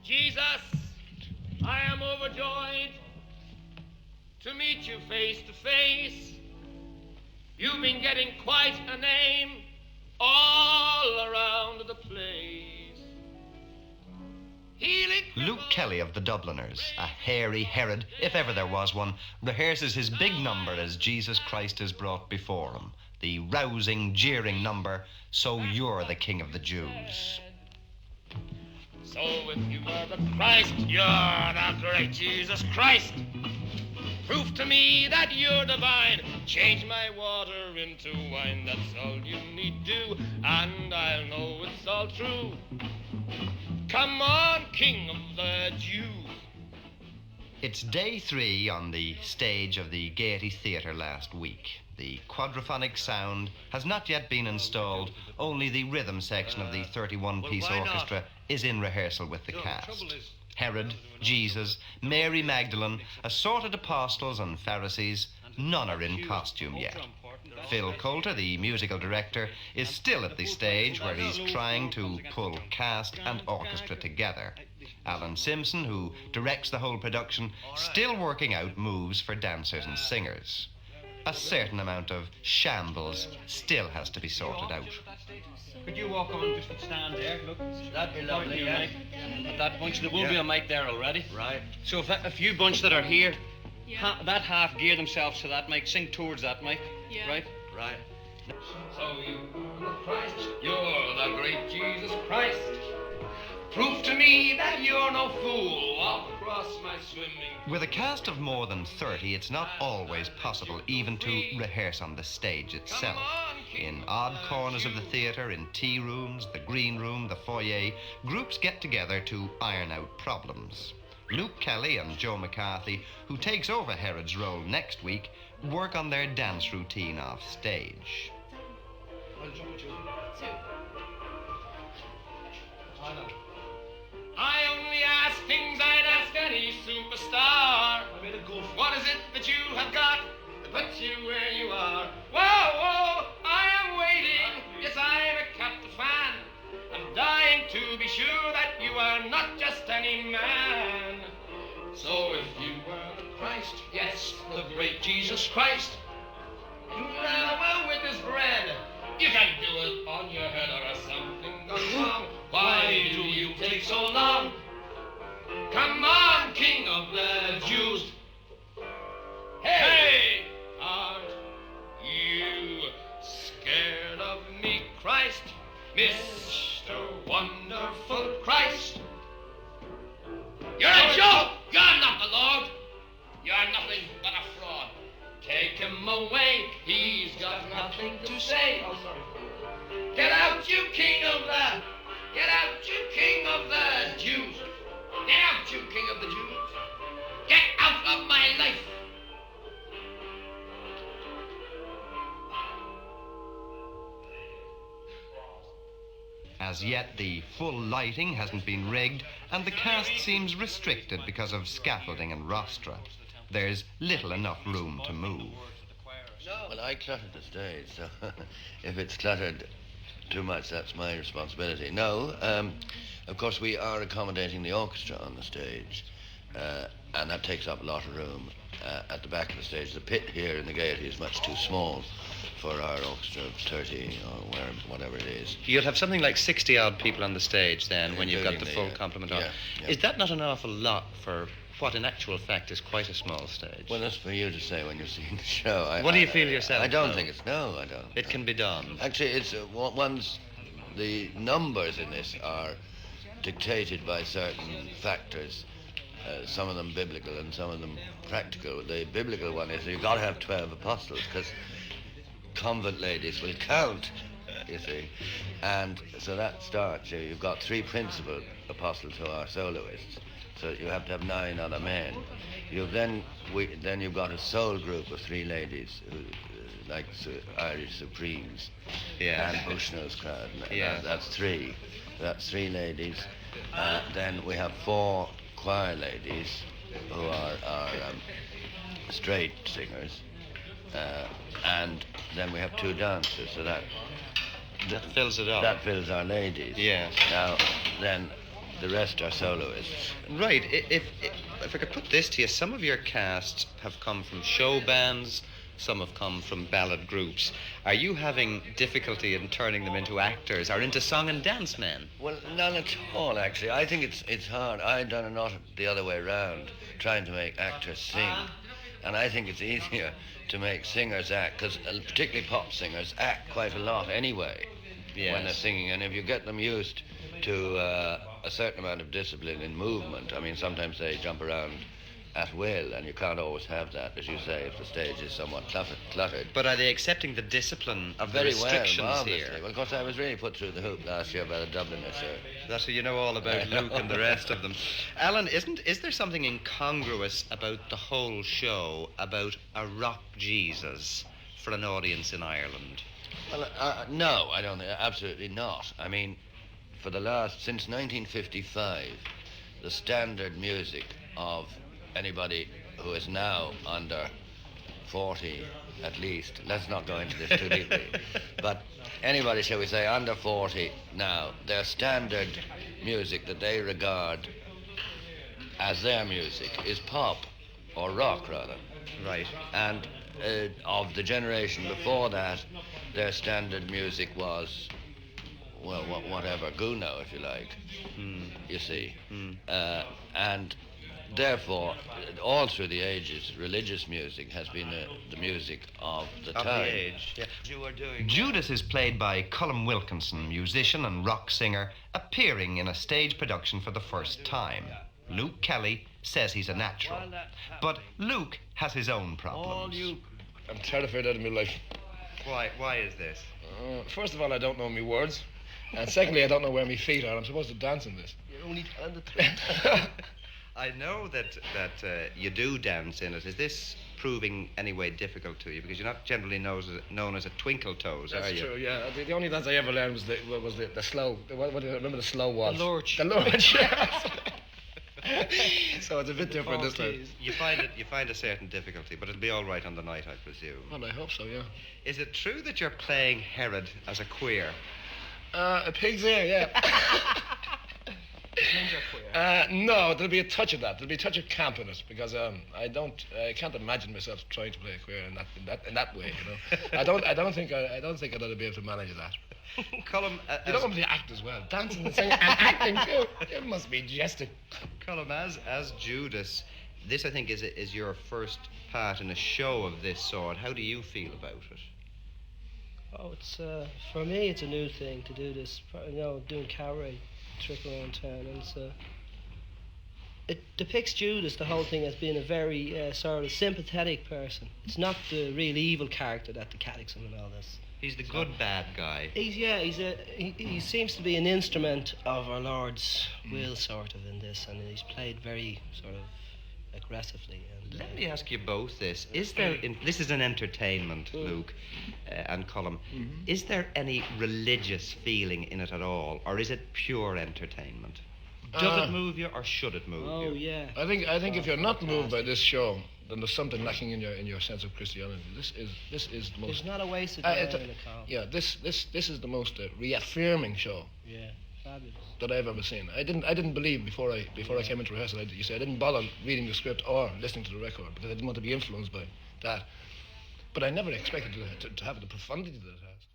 Jesus, I am overjoyed to meet you face to face. You've been getting quite a name all around the place. Luke Kelly of the Dubliners, a hairy Herod, if ever there was one, rehearses his big number as Jesus Christ is brought before him. The rousing, jeering number, "So you're the King of the Jews." So if you are the Christ, you're the great Jesus Christ. Prove to me that you're divine. Change my water into wine. That's all you need do, and I'll know it's all true. Come on, King of the Jews. It's day 3 on the stage of the Gaiety Theatre last week. The quadraphonic sound has not yet been installed. Only the rhythm section of the 31-piece orchestra is in rehearsal with the cast. Herod, Jesus, Mary Magdalene, assorted apostles and Pharisees, none are in costume yet. Phil Coulter, the musical director, is still at the stage where he's trying to pull cast and orchestra together. Alan Simpson, who directs the whole production, still working out moves for dancers and singers. A certain amount of shambles still has to be sorted out. Could you walk on just stand there? Look, that'd be lovely, yeah. That bunch, there will be a mic there already. Right. So if a few bunch that are here, that half gear themselves to that mic, sing towards that mic, right? Right. So you, the Christ, you're the great Jesus Christ. Prove to me that you're no fool. Walk across my swimming. With a cast of more than 30, it's not always possible even to rehearse on the stage itself. In odd corners of the theatre, in tea rooms, the green room, the foyer, groups get together to iron out problems. Luke Kelly and Joe McCarthy, who takes over Herod's role next week, work on their dance routine off stage. I only ask things I'd ask any superstar. What is it that you have got that puts you where you are? Whoa, whoa, I am waiting. Yes, I'm a Cathal fan. I'm dying to be sure that you are not just any man. So if you were the Christ, yes, the great Jesus Christ, with this bread, you can do it on your head or something goes wrong. Why do you take so long? Come on, King of the Jews. Hey, aren't you scared of me, Christ, Mr. Wonderful Christ? You're a joke. You're not the Lord. You're nothing but a fraud. Take him away. He's got nothing to say. Oh, sorry. Get out, you King of the... Get out, you King of the Jews. Get out, you King of the Jews. Get out of my life. As yet, the full lighting hasn't been rigged, and the cast seems restricted because of scaffolding and rostra. There's little enough room to move. Well, I cluttered the stage, so if it's cluttered too much, that's my responsibility. No, of course we are accommodating the orchestra on the stage, and that takes up a lot of room at the back of the stage. The pit here in the Gaiety is much too small for our orchestra of 30 or whatever it is. You'll have something like 60-odd people on the stage then when you've got the full complement on. Yeah. Is that not an awful lot for what in actual fact is quite a small stage? Well, that's for you to say when you're seeing the show. What do you feel yourself? I don't think it's... No, I don't. It can be done. Actually, it's once the numbers in this are dictated by certain factors, some of them biblical and some of them practical. The biblical one is you've got to have 12 apostles because convent ladies will count, you see. And so that starts. You've got 3 principal apostles who are soloists. So you have to have 9 other men. Then you've got a soul group of 3 ladies, who, like Irish Supremes, and Bushnell's crowd. That's 3. That's 3 ladies. Then we have 4 choir ladies who are straight singers, and then we have 2 dancers. So that fills it up. That fills our ladies. Yes. Now then. The rest are soloists. Right. If I could put this to you, some of your casts have come from show bands, some have come from ballad groups. Are you having difficulty in turning them into actors or into song and dance men? Well, none at all, actually. I think it's hard. I've done a lot the other way round, trying to make actors sing. And I think it's easier to make singers act, because particularly pop singers act quite a lot anyway when they're singing. And if you get them used to a certain amount of discipline in movement, I mean, sometimes they jump around at will, and you can't always have that, as you say, if the stage is somewhat cluttered. But are they accepting the discipline of the Very restrictions well, here? Well, of course, I was really put through the hoop last year by the Dubliners, sir. That's what you know all about Luke and the rest of them. Alan, is there something incongruous about the whole show about a rock Jesus for an audience in Ireland? Well, no, I don't think, absolutely not. I mean, since 1955, the standard music of anybody who is now under 40 at least, let's not go into this too deeply, but anybody, shall we say, under 40 now, their standard music that they regard as their music is pop, or rock rather. Right. And of the generation before that, their standard music was, well, whatever, Guno, if you like, you see. And therefore, all through the ages, religious music has been the music of the time. The age, yeah. You are doing Judas is played by Colm Wilkinson, musician and rock singer, appearing in a stage production for the first time. Luke Kelly says he's a natural. But Luke has his own problems. I'm terrified out of my life. Why is this? First of all, I don't know my words. And secondly, I don't know where my feet are. I'm supposed to dance in this. You're only telling the truth. I know that you do dance in it. Is this proving any way difficult to you? Because you're not generally known as a twinkle toes, are you? That's true, yeah. The only dance I ever learned was the slow. What do you remember the slow waltz? The lurch. The lurch, yes. So it's a bit different this time. You find a certain difficulty, but it'll be all right on the night, I presume. Well, I hope so, yeah. Is it true that you're playing Herod as a queer? A pig's ear, yeah. No, there'll be a touch of that. There'll be a touch of camp in it, because I can't imagine myself trying to play a queer in that way. You know, I don't think I'd be able to manage that. Colm, you don't want me to act as well, dancing and singing and acting too. It must be jesting. Colm, as Judas, this I think is your first part in a show of this sort. How do you feel about it? Oh, it's for me, it's a new thing to do this. You know, doing cabaret, trick around town, and it depicts Judas, the whole thing, as being a very sort of sympathetic person. It's not the real evil character that the catechism and all this. He's the good bad guy. He seems to be an instrument of our Lord's will, sort of, in this, and he's played very sort of aggressively. And, let me ask you both this: is there? This is an entertainment, Luke and Colm. Is there any religious feeling in it at all, or is it pure entertainment? Does it move you, or should it move you? Oh yeah. I think if you're not moved by this show, then there's something lacking in your sense of Christianity. This is the most. It's not a waste of time in a call. Yeah, this is the most reaffirming show. Yeah, fabulous. That I've ever seen. I didn't believe before I came into rehearsal. I didn't bother reading the script or listening to the record because I didn't want to be influenced by that. But I never expected to have the profundity that it has.